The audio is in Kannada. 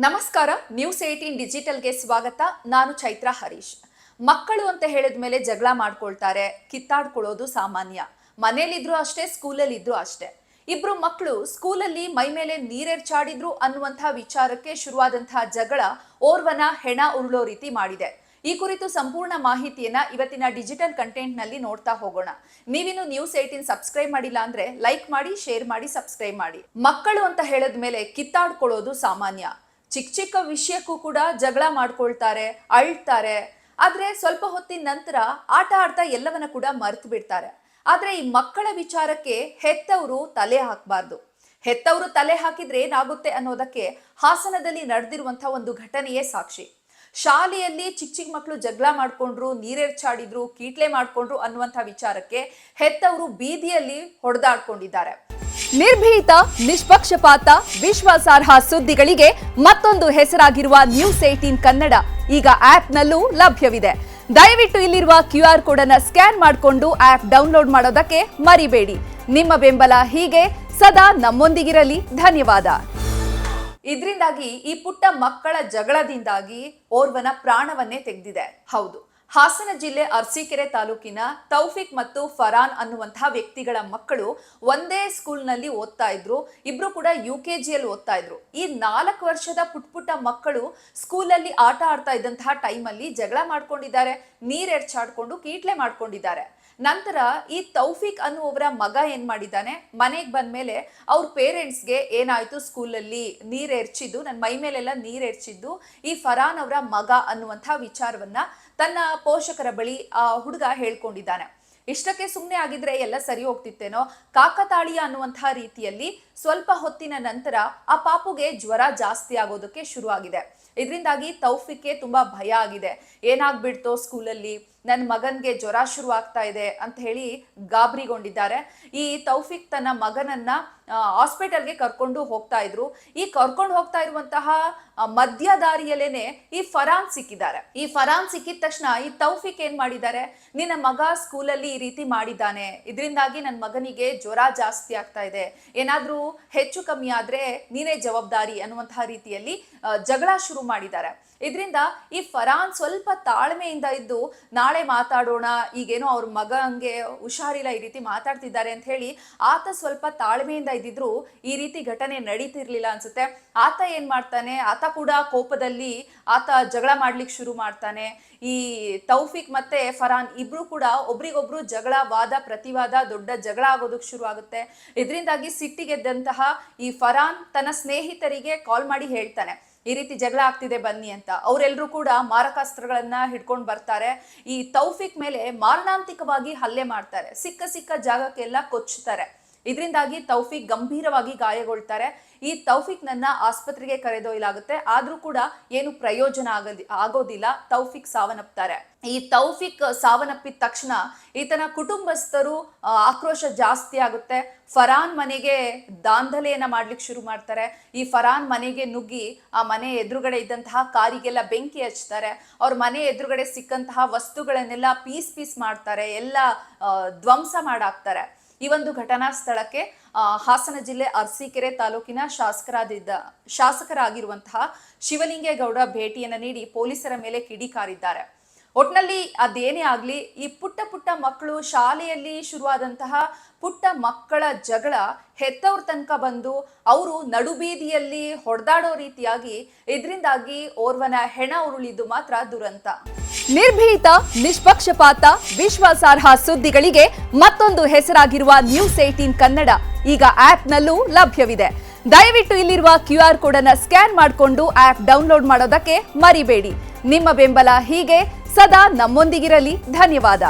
ನಮಸ್ಕಾರ. ನ್ಯೂಸ್ 18 ಡಿಜಿಟಲ್ಗೆ ಸ್ವಾಗತ. ನಾನು ಚೈತ್ರ ಹರೀಶ್. ಮಕ್ಕಳು ಅಂತ ಹೇಳಿದ ಮೇಲೆ ಜಗಳ ಮಾಡ್ಕೊಳ್ತಾರೆ, ಕಿತ್ತಾಡ್ಕೊಳ್ಳೋದು ಸಾಮಾನ್ಯ. ಮನೇಲಿದ್ರು ಅಷ್ಟೇ, ಸ್ಕೂಲಲ್ಲಿ ಇದ್ರು ಅಷ್ಟೇ. ಇಬ್ರು ಮಕ್ಕಳು ಸ್ಕೂಲಲ್ಲಿ ಮೈ ಮೇಲೆ ನೀರೆರ್ಚಾಡಿದ್ರು ಅನ್ನುವಂತಹ ವಿಚಾರಕ್ಕೆ ಶುರುವಾದಂತಹ ಜಗಳ ಓರ್ವನ ಹೆಣ ಉರುಳೋ ರೀತಿ ಮಾಡಿದೆ. ಈ ಕುರಿತು ಸಂಪೂರ್ಣ ಮಾಹಿತಿಯನ್ನ ಇವತ್ತಿನ ಡಿಜಿಟಲ್ ಕಂಟೆಂಟ್ ನಲ್ಲಿ ನೋಡ್ತಾ ಹೋಗೋಣ. ನೀವಿನ್ನು ನ್ಯೂಸ್ 18 ಸಬ್ಸ್ಕ್ರೈಬ್ ಮಾಡಿಲ್ಲ ಅಂದ್ರೆ ಲೈಕ್ ಮಾಡಿ, ಶೇರ್ ಮಾಡಿ, ಸಬ್ಸ್ಕ್ರೈಬ್ ಮಾಡಿ. ಮಕ್ಕಳು ಅಂತ ಹೇಳಿದ ಮೇಲೆ ಕಿತ್ತಾಡ್ಕೊಳ್ಳೋದು ಸಾಮಾನ್ಯ. ಚಿಕ್ಕ ಚಿಕ್ಕ ವಿಷಯಕ್ಕೂ ಕೂಡ ಜಗಳ ಮಾಡ್ಕೊಳ್ತಾರೆ, ಅಳ್ತಾರೆ. ಆದ್ರೆ ಸ್ವಲ್ಪ ಹೊತ್ತಿನ ನಂತರ ಆಟ ಆಡ್ತಾ ಎಲ್ಲವನ್ನ ಕೂಡ ಮರ್ತು ಬಿಡ್ತಾರೆ. ಆದ್ರೆ ಈ ಮಕ್ಕಳ ವಿಚಾರಕ್ಕೆ ಹೆತ್ತವರು ತಲೆ ಹಾಕಬಾರ್ದು. ಹೆತ್ತವರು ತಲೆ ಹಾಕಿದ್ರೆ ಏನಾಗುತ್ತೆ ಅನ್ನೋದಕ್ಕೆ ಹಾಸನದಲ್ಲಿ ನಡೆದಿರುವಂತಹ ಒಂದು ಘಟನೆಯೇ ಸಾಕ್ಷಿ. ಶಾಲೆಯಲ್ಲಿ ಚಿಕ್ಕ ಚಿಕ್ಕ ಮಕ್ಕಳು ಜಗಳ ಮಾಡ್ಕೊಂಡ್ರು, ನೀರೆರ್ಚಾಡಿದ್ರು, ಕೀಟ್ಲೆ ಮಾಡ್ಕೊಂಡ್ರು ಅನ್ನುವಂಥ ವಿಚಾರಕ್ಕೆ ಹೆತ್ತವರು ಬೀದಿಯಲ್ಲಿ ಹೊಡೆದಾಡ್ಕೊಂಡಿದ್ದಾರೆ. ನಿರ್ಭೀತ, ನಿಷ್ಪಕ್ಷಪಾತ, ವಿಶ್ವಾಸಾರ್ಹ ಸುದ್ದಿಗಳಿಗೆ ಮತ್ತೊಂದು ಹೆಸರಾಗಿರುವ ನ್ಯೂಸ್ 18 ಕನ್ನಡ ಈಗ ಆಪ್ನಲ್ಲೂ ಲಭ್ಯವಿದೆ. ದಯವಿಟ್ಟು ಇಲ್ಲಿರುವ QR ಕೋಡ್ ಅನ್ನು ಸ್ಕ್ಯಾನ್ ಮಾಡಿಕೊಂಡು ಆಪ್ ಡೌನ್ಲೋಡ್ ಮಾಡೋದಕ್ಕೆ ಮರಿಬೇಡಿ. ನಿಮ್ಮ ಬೆಂಬಲ ಹೀಗೆ ಸದಾ ನಮ್ಮೊಂದಿಗಿರಲಿ. ಧನ್ಯವಾದ. ಇದರಿಂದಾಗಿ ಈ ಪುಟ್ಟ ಮಕ್ಕಳ ಜಗಳದಿಂದಾಗಿ ಓರ್ವನ ಪ್ರಾಣವನ್ನೇ ತೆಗೆದಿದೆ. ಹೌದು, ಹಾಸನ ಜಿಲ್ಲೆ ಅರಸೀಕೆರೆ ತಾಲೂಕಿನ ತೌಫಿಕ್ ಮತ್ತು ಫರಾನ್ ಅನ್ನುವಂತಹ ವ್ಯಕ್ತಿಗಳ ಮಕ್ಕಳು ಒಂದೇ ಸ್ಕೂಲ್ನಲ್ಲಿ ಓದ್ತಾ ಇದ್ರು. ಇಬ್ರು ಕೂಡ UKGಯಲ್ಲಿ ಓದ್ತಾ ಇದ್ರು. ಈ 4 ವರ್ಷದ ಪುಟ್ಟ ಮಕ್ಕಳು ಸ್ಕೂಲಲ್ಲಿ ಆಟ ಆಡ್ತಾ ಇದ್ದಂತಹ ಟೈಮಲ್ಲಿ ಜಗಳ ಮಾಡ್ಕೊಂಡಿದ್ದಾರೆ, ನೀರೆರ್ಚಾಡ್ಕೊಂಡು ಕೀಟ್ಲೆ ಮಾಡ್ಕೊಂಡಿದ್ದಾರೆ. ನಂತರ ಈ ತೌಫಿಕ್ ಅನ್ನುವವರ ಮಗ ಏನ್ ಮಾಡಿದ್ದಾನೆ, ಮನೆಗೆ ಬಂದ್ಮೇಲೆ ಅವ್ರ ಪೇರೆಂಟ್ಸ್ಗೆ ಏನಾಯ್ತು, ಸ್ಕೂಲಲ್ಲಿ ನೀರೆರ್ಚಿದ್ದು, ನನ್ನ ಮೈ ಮೇಲೆಲ್ಲ ನೀರೆರ್ಚಿದ್ದು ಈ ಫರಾನ್ ಅವರ ಮಗ ಅನ್ನುವಂಥ ವಿಚಾರವನ್ನ ತನ್ನ ಪೋಷಕರ ಬಳಿ ಆ ಹುಡುಗ ಹೇಳ್ಕೊಂಡಿದ್ದಾನೆ. ಇಷ್ಟಕ್ಕೆ ಸುಮ್ಮನೆ ಆಗಿದ್ರೆ ಎಲ್ಲ ಸರಿ ಹೋಗ್ತಿತ್ತೇನೋ. ಕಾಕತಾಳೀಯ ಅನ್ನುವಂತಹ ರೀತಿಯಲ್ಲಿ ಸ್ವಲ್ಪ ಹೊತ್ತಿನ ನಂತರ ಆ ಪಾಪುಗೆ ಜ್ವರ ಜಾಸ್ತಿ ಆಗೋದಕ್ಕೆ ಶುರು ಆಗಿದೆ. ಇದರಿಂದಾಗಿ ತೌಫಿಕ್ಗೆ ತುಂಬಾ ಭಯ ಆಗಿದೆ. ಏನಾಗ್ಬಿಡ್ತೋ ಸ್ಕೂಲಲ್ಲಿ, ನನ್ನ ಮಗನ್ಗೆ ಜ್ವರ ಶುರು ಆಗ್ತಾ ಇದೆ ಅಂತ ಹೇಳಿ ಗಾಬರಿಗೊಂಡಿದ್ದಾರೆ. ಈ ತೌಫಿಕ್ ತನ್ನ ಮಗನನ್ನ ಹಾಸ್ಪಿಟಲ್ಗೆ ಕರ್ಕೊಂಡು ಹೋಗ್ತಾ ಇದ್ರು. ಈ ಕರ್ಕೊಂಡು ಹೋಗ್ತಾ ಇರುವಂತಹ ಮಧ್ಯ ದಾರಿಯಲ್ಲೇನೆ ಈ ಫರಾನ್ ಸಿಕ್ಕಿದ್ದಾರೆ. ಈ ಫರಾನ್ ಸಿಕ್ಕಿದ ತಕ್ಷಣ ಈ ತೌಫಿಕ್ ಏನ್ ಮಾಡಿದ್ದಾರೆ, ನಿನ್ನ ಮಗ ಸ್ಕೂಲಲ್ಲಿ ಈ ರೀತಿ ಮಾಡಿದ್ದಾನೆ, ಇದರಿಂದಾಗಿ ನನ್ನ ಮಗನಿಗೆ ಜ್ವರ ಜಾಸ್ತಿ ಆಗ್ತಾ ಇದೆ, ಏನಾದ್ರೂ ಹೆಚ್ಚು ಕಮ್ಮಿ ಆದ್ರೆ ನೀನೇ ಜವಾಬ್ದಾರಿ ಅನ್ನುವಂತಹ ರೀತಿಯಲ್ಲಿ ಜಗಳ ಶುರು ಮಾಡಿದ್ದಾರೆ. ಇದರಿಂದ ಈ ಫರಾನ್ ಸ್ವಲ್ಪ ತಾಳ್ಮೆಯಿಂದ ಇದ್ದು, ನಾಳೆ ಮಾತಾಡೋಣ, ಈಗೇನೋ ಅವ್ರ ಮಗಂಗೆ ಹುಷಾರಿಲ್ಲ, ಈ ರೀತಿ ಮಾತಾಡ್ತಿದ್ದಾರೆ ಅಂತ ಹೇಳಿ ಆತ ಸ್ವಲ್ಪ ತಾಳ್ಮೆಯಿಂದ ಇದ್ದಿದ್ರು ಈ ರೀತಿ ಘಟನೆ ನಡೀತಿರ್ಲಿಲ್ಲ ಅನ್ಸುತ್ತೆ. ಆತ ಏನ್ ಮಾಡ್ತಾನೆ, ಆತ ಕೂಡ ಕೋಪದಲ್ಲಿ ಆತ ಜಗಳ ಮಾಡ್ಲಿಕ್ಕೆ ಶುರು ಮಾಡ್ತಾನೆ. ಈ ತೌಫಿಕ್ ಮತ್ತೆ ಫರಾನ್ ಇಬ್ರು ಕೂಡ ಒಬ್ರಿಗೊಬ್ರು ಜಗಳ, ವಾದ ಪ್ರತಿವಾದ, ದೊಡ್ಡ ಜಗಳ ಆಗೋದಕ್ಕೆ ಶುರು ಆಗುತ್ತೆ. ಇದರಿಂದಾಗಿ ಸಿಟ್ಟಿಗೆದ್ದಂತಹ ಈ ಫರಾನ್ ತನ್ನ ಸ್ನೇಹಿತರಿಗೆ ಕಾಲ್ ಮಾಡಿ ಹೇಳ್ತಾನೆ, ಈ ರೀತಿ ಜಗಳ ಆಗ್ತಿದೆ ಬನ್ನಿ ಅಂತ. ಅವರೆಲ್ಲರೂ ಕೂಡ ಮಾರಕಾಸ್ತ್ರಗಳನ್ನ ಹಿಡ್ಕೊಂಡು ಬರ್ತಾರೆ. ಈ ತೌಫಿಕ್ ಮೇಲೆ ಮಾರಣಾಂತಿಕವಾಗಿ ಹಲ್ಲೆ ಮಾಡ್ತಾರೆ. ಸಿಕ್ಕ ಜಾಗಕ್ಕೆಲ್ಲ ಕೊಚ್ಚುತ್ತಾರೆ. ಇದರಿಂದಾಗಿ ತೌಫಿಕ್ ಗಂಭೀರವಾಗಿ ಗಾಯಗೊಳ್ತಾರೆ. ಈ ತೌಫಿಕ್ ನನ್ನ ಆಸ್ಪತ್ರೆಗೆ ಕರೆದೊಯ್ಯಲಾಗುತ್ತೆ. ಆದ್ರೂ ಕೂಡ ಏನು ಪ್ರಯೋಜನ ಆಗೋದಿಲ್ಲ. ತೌಫಿಕ್ ಸಾವನ್ನಪ್ತಾರೆ. ಈ ತೌಫಿಕ್ ಸಾವನ್ನಪ್ಪಿದ ತಕ್ಷಣ ಈತನ ಕುಟುಂಬಸ್ಥರು ಆಕ್ರೋಶ ಜಾಸ್ತಿ ಆಗುತ್ತೆ. ಫರಾನ್ ಮನೆಗೆ ದಾಂಧಲೆಯನ್ನ ಮಾಡ್ಲಿಕ್ಕೆ ಶುರು ಮಾಡ್ತಾರೆ. ಈ ಫರಾನ್ ಮನೆಗೆ ನುಗ್ಗಿ ಆ ಮನೆ ಎದುರುಗಡೆ ಇದ್ದಂತಹ ಕಾರಿಗೆಲ್ಲ ಬೆಂಕಿ ಹಚ್ತಾರೆ. ಅವ್ರ ಮನೆ ಎದುರುಗಡೆ ಸಿಕ್ಕಂತಹ ವಸ್ತುಗಳನ್ನೆಲ್ಲ ಪೀಸ್ ಮಾಡ್ತಾರೆ, ಎಲ್ಲ ಧ್ವಂಸ ಮಾಡಾಕ್ತಾರೆ. ಈ ಒಂದು ಘಟನಾ ಸ್ಥಳಕ್ಕೆ ಹಾಸನ ಜಿಲ್ಲೆ ಅರಸೀಕೆರೆ ತಾಲೂಕಿನ ಶಾಸಕರಾಗಿರುವಂತಹ ಶಿವಲಿಂಗೇಗೌಡ ಭೇಟಿಯನ್ನು ನೀಡಿ ಪೊಲೀಸರ ಮೇಲೆ ಕಿಡಿಕಾರಿದ್ದಾರೆ. ಒಟ್ನಲ್ಲಿ ಅದೇನೇ ಆಗ್ಲಿ, ಈ ಪುಟ್ಟ ಮಕ್ಕಳು ಶಾಲೆಯಲ್ಲಿ ಶುರುವಾದಂತಹ ಪುಟ್ಟ ಮಕ್ಕಳ ಜಗಳ ಹೆತ್ತವ್ರ ತನಕ ಬಂದು ಅವರು ನಡುಬೀದಿಯಲ್ಲಿ ಹೊಡೆದಾಡೋ ರೀತಿಯಾಗಿ ಇದರಿಂದಾಗಿ ಓರ್ವನ ಹೆಣ ಉರುಳಿದ್ದು ಮಾತ್ರ ದುರಂತ. ನಿರ್ಭೀತ, ನಿಷ್ಪಕ್ಷಪಾತ, ವಿಶ್ವಾಸಾರ್ಹ ಸುದ್ದಿಗಳಿಗೆ ಮತ್ತೊಂದು ಹೆಸರಾಗಿರುವ ನ್ಯೂಸ್ 18 ಕನ್ನಡ ಈಗ ಆಪ್ನಲ್ಲೂ ಲಭ್ಯವಿದೆ. ದಯವಿಟ್ಟು ಇಲ್ಲಿರುವ QR ಕೋಡ್ ಅನ್ನು ಸ್ಕ್ಯಾನ್ ಮಾಡಿಕೊಂಡು ಆಪ್ ಡೌನ್ಲೋಡ್ ಮಾಡೋದಕ್ಕೆ ಮರಿಬೇಡಿ. ನಿಮ್ಮ ಬೆಂಬಲ ಹೀಗೆ ಸದಾ ನಮ್ಮೊಂದಿಗಿರಲಿ. ಧನ್ಯವಾದ.